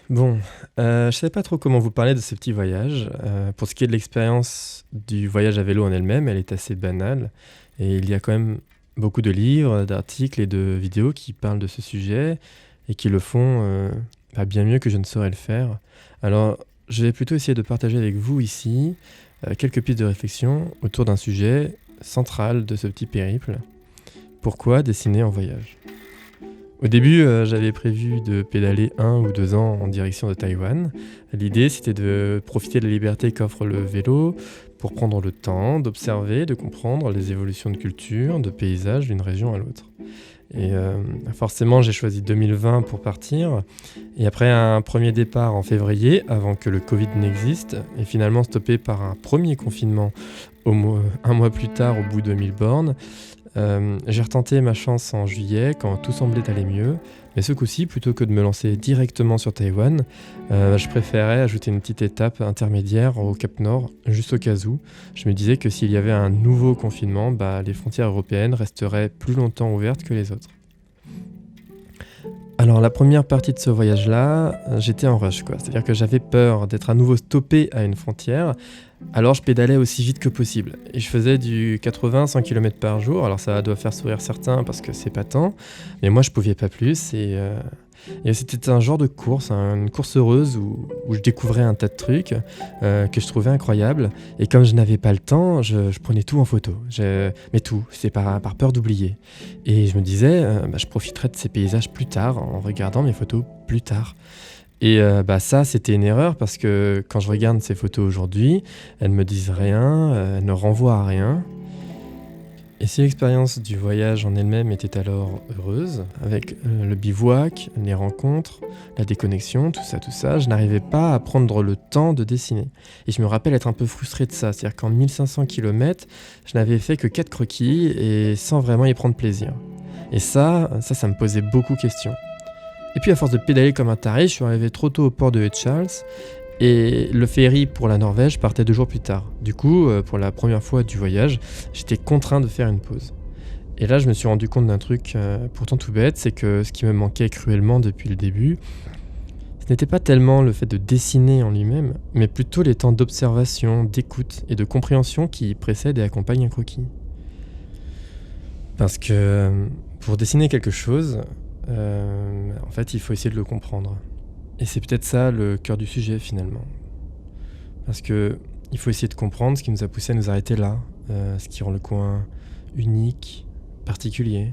Bon, je savais pas trop comment vous parler de ce petit voyage. Pour ce qui est de l'expérience du voyage à vélo en elle-même, elle est assez banale et il y a quand même beaucoup de livres, d'articles et de vidéos qui parlent de ce sujet et qui le font, bien mieux que je ne saurais le faire. Alors, je vais plutôt essayer de partager avec vous ici, quelques pistes de réflexion autour d'un sujet central de ce petit périple. Pourquoi dessiner en voyage? Au début, j'avais prévu de pédaler 1 ou 2 ans en direction de Taïwan. L'idée, c'était de profiter de la liberté qu'offre le vélo pour prendre le temps d'observer, de comprendre les évolutions de culture, de paysages d'une région à l'autre. Et forcément, j'ai choisi 2020 pour partir. Et après un premier départ en février, avant que le Covid n'existe, et finalement stoppé par un premier confinement un mois plus tard au bout de 1000 bornes, j'ai retenté ma chance en juillet quand tout semblait aller mieux, mais ce coup-ci, plutôt que de me lancer directement sur Taïwan, je préférais ajouter une petite étape intermédiaire au Cap Nord, juste au cas où. Je me disais que s'il y avait un nouveau confinement, les frontières européennes resteraient plus longtemps ouvertes que les autres. Alors la première partie de ce voyage-là, j'étais en rush quoi. C'est-à-dire que j'avais peur d'être à nouveau stoppé à une frontière, alors je pédalais aussi vite que possible. Et je faisais du 80-100 km par jour, alors ça doit faire sourire certains parce que c'est pas tant, mais moi je pouvais pas plus et c'était un genre de course, une course heureuse où je découvrais un tas de trucs que je trouvais incroyables. Et comme je n'avais pas le temps, je prenais tout en photo. Mais tout, c'était par peur d'oublier. Et je me disais, je profiterai de ces paysages plus tard, en regardant mes photos plus tard. Et ça, c'était une erreur parce que quand je regarde ces photos aujourd'hui, elles me disent rien, elles ne renvoient à rien. Et si l'expérience du voyage en elle-même était alors heureuse, avec le bivouac, les rencontres, la déconnexion, tout ça, je n'arrivais pas à prendre le temps de dessiner. Et je me rappelle être un peu frustré de ça, c'est-à-dire qu'en 1500 km, je n'avais fait que 4 croquis et sans vraiment y prendre plaisir. Et ça me posait beaucoup de questions. Et puis à force de pédaler comme un taré, je suis arrivé trop tôt au port de Charles et le ferry pour la Norvège partait 2 jours plus tard. Du coup, pour la première fois du voyage, j'étais contraint de faire une pause. Et là, je me suis rendu compte d'un truc pourtant tout bête, c'est que ce qui me manquait cruellement depuis le début, ce n'était pas tellement le fait de dessiner en lui-même, mais plutôt les temps d'observation, d'écoute et de compréhension qui précèdent et accompagnent un croquis. Parce que pour dessiner quelque chose, en fait, il faut essayer de le comprendre. Et c'est peut-être ça le cœur du sujet finalement. Parce que il faut essayer de comprendre ce qui nous a poussé à nous arrêter là, ce qui rend le coin unique, particulier.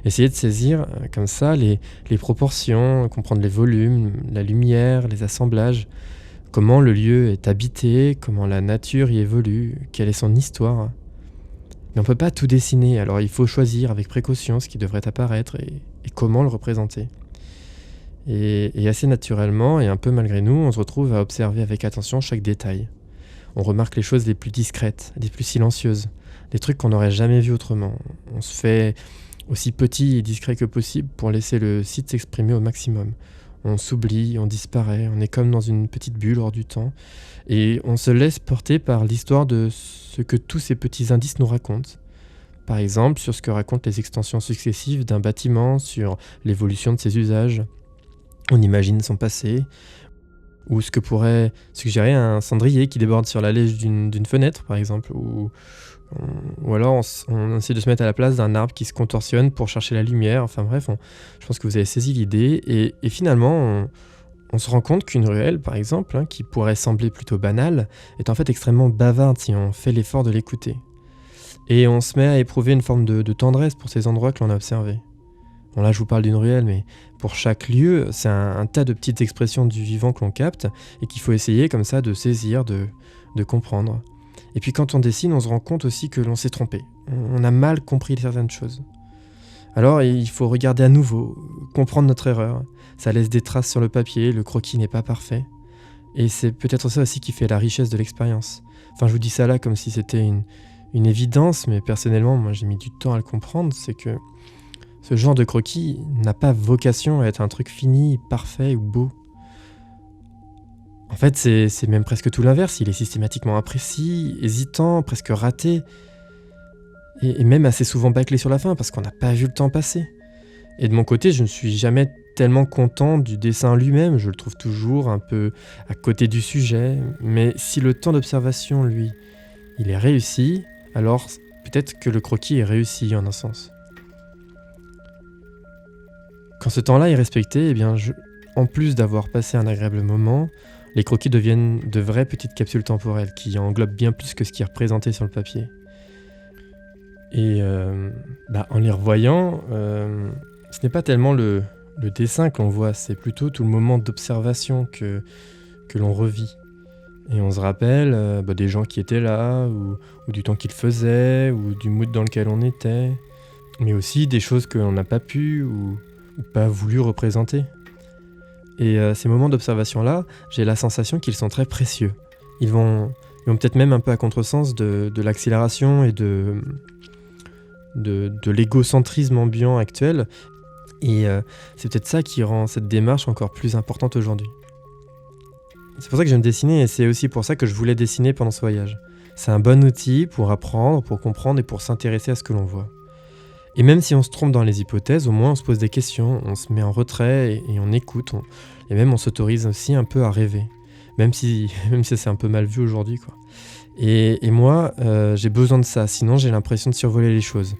Essayer de saisir comme ça les proportions, comprendre les volumes, la lumière, les assemblages, comment le lieu est habité, comment la nature y évolue, quelle est son histoire. Mais on ne peut pas tout dessiner, alors il faut choisir avec précaution ce qui devrait apparaître et comment le représenter. Et assez naturellement, et un peu malgré nous, on se retrouve à observer avec attention chaque détail. On remarque les choses les plus discrètes, les plus silencieuses, des trucs qu'on n'aurait jamais vus autrement. On se fait aussi petit et discret que possible pour laisser le site s'exprimer au maximum. On s'oublie, on disparaît, on est comme dans une petite bulle hors du temps, et on se laisse porter par l'histoire de ce que tous ces petits indices nous racontent. Par exemple, sur ce que racontent les extensions successives d'un bâtiment, sur l'évolution de ses usages. On imagine son passé, ou ce que pourrait suggérer un cendrier qui déborde sur la lèche d'une fenêtre, par exemple, ou alors on essaie de se mettre à la place d'un arbre qui se contorsionne pour chercher la lumière. Enfin bref, je pense que vous avez saisi l'idée, et finalement, on se rend compte qu'une ruelle, par exemple, qui pourrait sembler plutôt banale, est en fait extrêmement bavarde si on fait l'effort de l'écouter. Et on se met à éprouver une forme de tendresse pour ces endroits que l'on a observés. Bon là je vous parle d'une ruelle, mais pour chaque lieu, c'est un tas de petites expressions du vivant que l'on capte et qu'il faut essayer comme ça de saisir, de comprendre. Et puis quand on dessine, on se rend compte aussi que l'on s'est trompé. On a mal compris certaines choses. Alors il faut regarder à nouveau, comprendre notre erreur. Ça laisse des traces sur le papier, le croquis n'est pas parfait. Et c'est peut-être ça aussi qui fait la richesse de l'expérience. Enfin je vous dis ça là comme si c'était une évidence, mais personnellement, moi j'ai mis du temps à le comprendre, c'est que ce genre de croquis n'a pas vocation à être un truc fini, parfait ou beau. En fait, c'est même presque tout l'inverse. Il est systématiquement imprécis, hésitant, presque raté, et même assez souvent bâclé sur la fin parce qu'on n'a pas vu le temps passer. Et de mon côté, je ne suis jamais tellement content du dessin lui-même, je le trouve toujours un peu à côté du sujet, mais si le temps d'observation, lui, il est réussi, alors peut-être que le croquis est réussi en un sens. Quand ce temps-là est respecté, eh bien, en plus d'avoir passé un agréable moment, les croquis deviennent de vraies petites capsules temporelles qui englobent bien plus que ce qui est représenté sur le papier. Et en les revoyant, ce n'est pas tellement le dessin que l'on voit, c'est plutôt tout le moment d'observation que l'on revit. Et on se rappelle des gens qui étaient là, ou du temps qu'ils faisaient, ou du mood dans lequel on était, mais aussi des choses que l'on n'a pas pu ou pas voulu représenter. Et ces moments d'observation-là, j'ai la sensation qu'ils sont très précieux. Ils vont peut-être même un peu à contresens de l'accélération et de l'égocentrisme ambiant actuel. Et c'est peut-être ça qui rend cette démarche encore plus importante aujourd'hui. C'est pour ça que j'aime dessiner et c'est aussi pour ça que je voulais dessiner pendant ce voyage. C'est un bon outil pour apprendre, pour comprendre et pour s'intéresser à ce que l'on voit. Et même si on se trompe dans les hypothèses, au moins on se pose des questions, on se met en retrait et on écoute. Et même on s'autorise aussi un peu à rêver. Même si c'est un peu mal vu aujourd'hui, quoi. Et moi, j'ai besoin de ça, sinon j'ai l'impression de survoler les choses.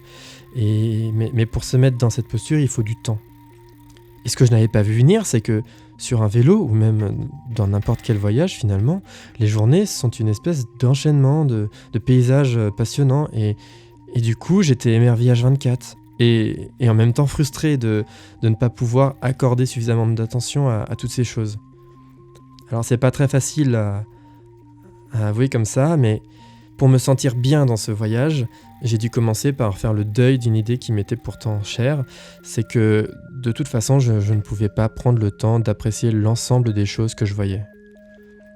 Mais pour se mettre dans cette posture, il faut du temps. Et ce que je n'avais pas vu venir, c'est que sur un vélo, ou même dans n'importe quel voyage finalement, les journées sont une espèce d'enchaînement de paysages passionnants. Et du coup, j'étais émerveillé H24. Et en même temps frustré de ne pas pouvoir accorder suffisamment d'attention à toutes ces choses. Alors c'est pas très facile à avouer comme ça, mais pour me sentir bien dans ce voyage, j'ai dû commencer par faire le deuil d'une idée qui m'était pourtant chère. C'est que de toute façon, je ne pouvais pas prendre le temps d'apprécier l'ensemble des choses que je voyais.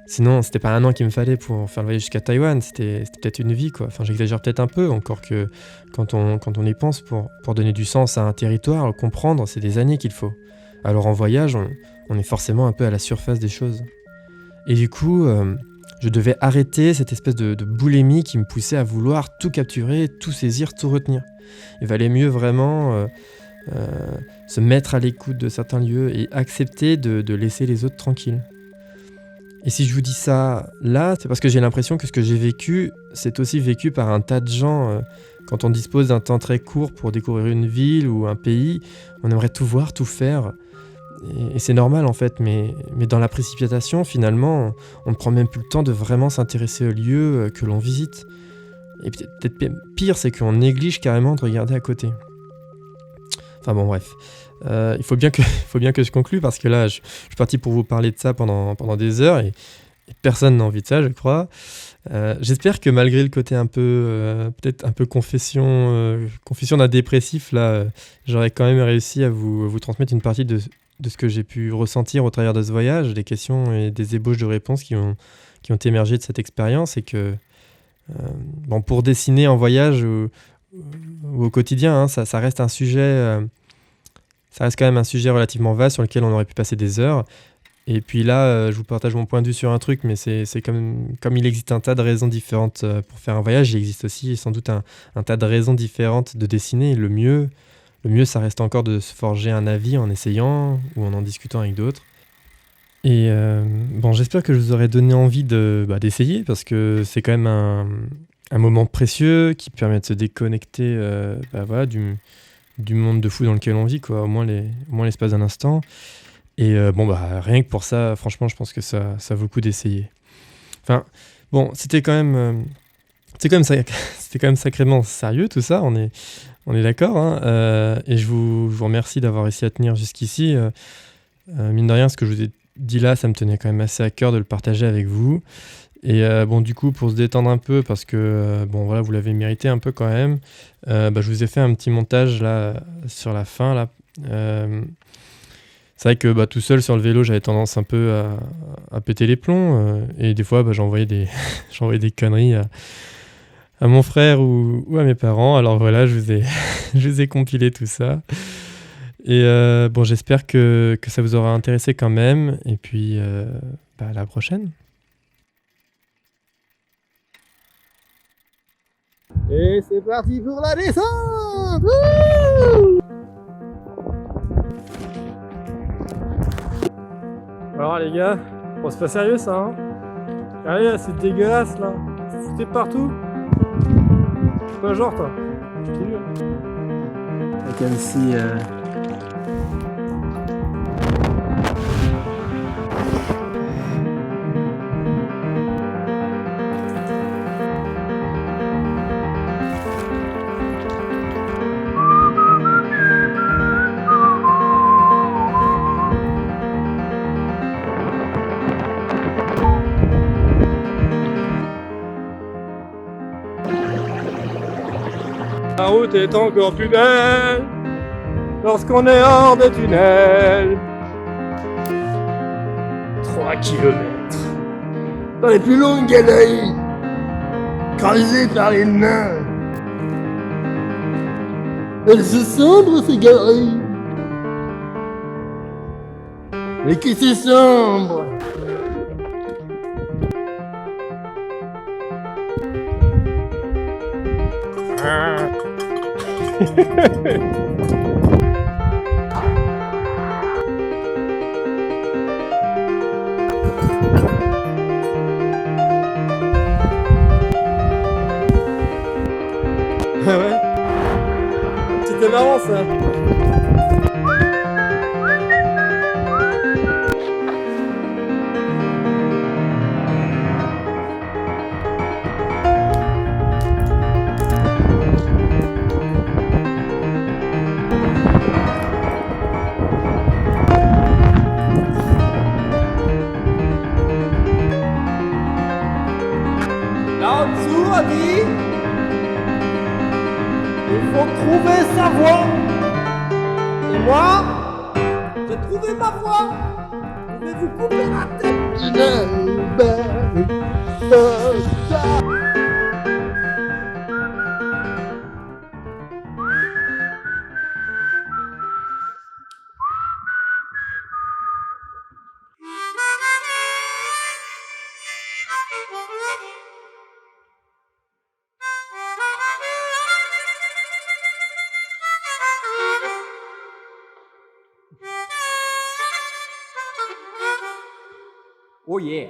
Sinon, c'était pas un an qu'il me fallait pour faire le voyage jusqu'à Taïwan, c'était peut-être une vie, quoi. Enfin, j'exagère peut-être un peu, encore que quand on y pense, pour donner du sens à un territoire, le comprendre, c'est des années qu'il faut. Alors en voyage, on est forcément un peu à la surface des choses. Et du coup, je devais arrêter cette espèce de boulimie qui me poussait à vouloir tout capturer, tout saisir, tout retenir. Il valait mieux vraiment se mettre à l'écoute de certains lieux et accepter de laisser les autres tranquilles. Et si je vous dis ça là, c'est parce que j'ai l'impression que ce que j'ai vécu, c'est aussi vécu par un tas de gens. Quand on dispose d'un temps très court pour découvrir une ville ou un pays, on aimerait tout voir, tout faire. Et c'est normal en fait, mais dans la précipitation, finalement, on ne prend même plus le temps de vraiment s'intéresser aux lieux que l'on visite. Et peut-être pire, c'est qu'on néglige carrément de regarder à côté. Enfin bon, bref. Il faut bien que je conclue parce que là, je suis parti pour vous parler de ça pendant des heures et personne n'a envie de ça, je crois. J'espère que malgré le côté un peu, peut-être un peu confession d'un dépressif, là, j'aurais quand même réussi à vous transmettre une partie de ce que j'ai pu ressentir au travers de ce voyage, des questions et des ébauches de réponses qui ont émergé de cette expérience et que, pour dessiner en voyage ou au quotidien, hein, ça reste un sujet... Ça reste quand même un sujet relativement vaste sur lequel on aurait pu passer des heures. Et puis là, je vous partage mon point de vue sur un truc, mais c'est comme il existe un tas de raisons différentes pour faire un voyage, il existe aussi sans doute un tas de raisons différentes de dessiner. Le mieux, ça reste encore de se forger un avis en essayant ou en discutant avec d'autres. Et j'espère que je vous aurai donné envie d'essayer, parce que c'est quand même un moment précieux qui permet de se déconnecter du monde de fou dans lequel on vit, quoi, au moins l'espace d'un instant. Et rien que pour ça, franchement, je pense que ça vaut le coup d'essayer. Enfin, bon, c'était quand même sacrément sérieux tout ça, on est d'accord, hein, et je vous remercie d'avoir réussi à tenir jusqu'ici. Mine de rien, ce que je vous ai dit là, ça me tenait quand même assez à cœur de le partager avec vous. Et du coup, pour se détendre un peu, parce que vous l'avez mérité un peu quand même, je vous ai fait un petit montage là sur la fin là. C'est vrai que tout seul sur le vélo, j'avais tendance un peu à péter les plombs, et des fois j'envoyais des des conneries à mon frère ou à mes parents. Alors voilà, je vous ai compilé tout ça. Et j'espère que ça vous aura intéressé quand même. Et puis à la prochaine. Et c'est parti pour la descente. Wouh! Alors les gars, bon c'est pas sérieux ça hein. Allez là, c'est dégueulasse là. Vous foutez partout. C'est pas genre toi. Je te jure. Comme si... La route est encore plus belle lorsqu'on est hors des tunnels. 3 kilomètres dans les plus longues galeries, creusées par les nains. Elles se sombres ces galeries. Mais qui c'est sombre? Ah ouais. C'était marrant ça. Là en dessous, on dit, il faut trouver sa voie. Et moi, j'ai trouvé ma voie. Je vais vous couper la tête. Oh yeah!